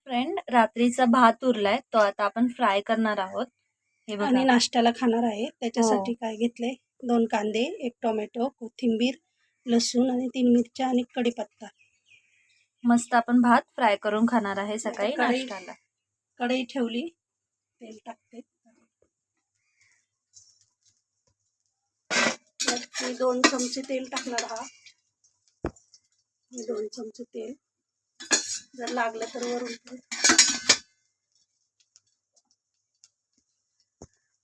Friend, रात्रीचा भात उरलाय तो आता आपण फ्राय करणार आहोत. हे बघा. आणि नाश्त्याला खाणार आहे त्याच्यासाठी हो. काय घेतले 2 कांदे, 1 टोमॅटो, कोथिंबीर, लसूण आणि 3 मिरच्या आणि कढीपत्ता. मस्त आपण भात फ्राय करून खाणार आहे सकाळी आता नाश्त्याला. कढई ठेवली, तेल टाकते. त्यात मी 2 चमचे तेल टाकणार आहात. 2 चमचे तेल, जर लागलं तर वरून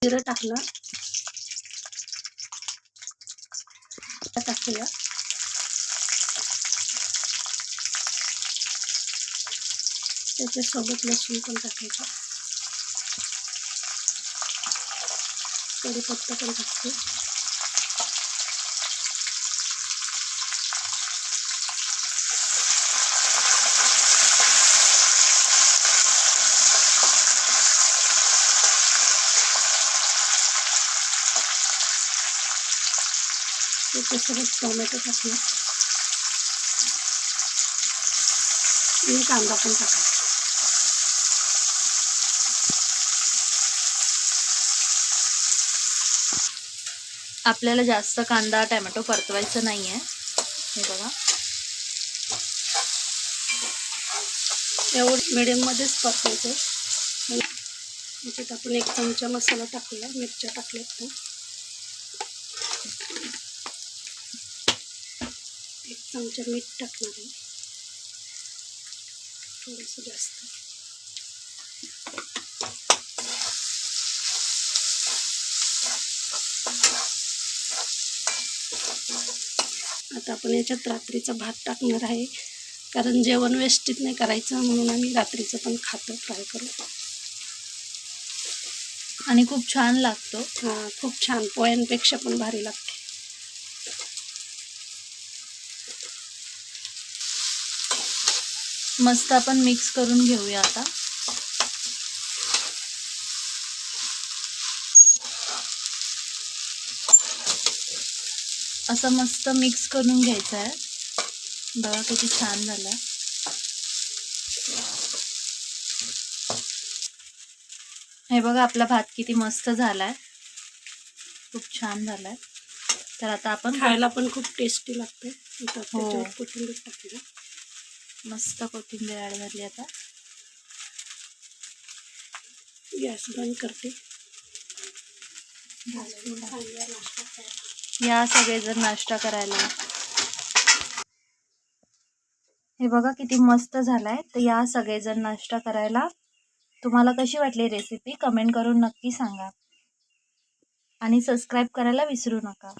जिरं टाकणार. टाकूया. त्याच्यासोबत लसूण पण टाकायचा. कढीपत्ता पण टाकते. त्याच्यासोबत टोमॅटो टाकणार आणि कांदा पण टाकायचा. आपल्याला जास्त कांदा टोमॅटो परतवायचं नाहीये. हे बघा, एवढं मिडियम मध्येच परतायचं. त्याच्यात आपण 1 चमचा मसाला टाकूया. मिरच्या टाकल्यात तर 1 चमचा मीठ टाकणार आहे, थोडंसं जास्त. आता आपण याच्यात रात्रीचा भात टाकणार आहे, कारण जेवण वेस्टेज नाही करायचं म्हणून आम्ही रात्रीचं पण खातो फ्राय करून. आणि खूप छान लागतो. खूप छान, पोह्यांपेक्षा पण भारी लागते. मस्त आपण मिक्स करून घेऊया आता. असं मस्त मिक्स करून घ्यायचं आहे. बघा किती छान झालं. हे बघा, आपला भात किती मस्त झालाय, खूप छान झालाय. तर आता आपण खायला पण खूप टेस्टी लागते. हो. त्याच्यावर कोथिंबीर टाकूया. मस्त कोथिंबीर ॲड झाली. आता गॅस बंद करते. या सगळेजण नाश्ता करायला. हे बघा किती मस्त झालाय. तर या सगळेजण नाश्ता करायला. तुम्हाला कशी वाटली रेसिपी कमेंट करून नक्की सांगा आणि सबस्क्राईब करायला विसरू नका.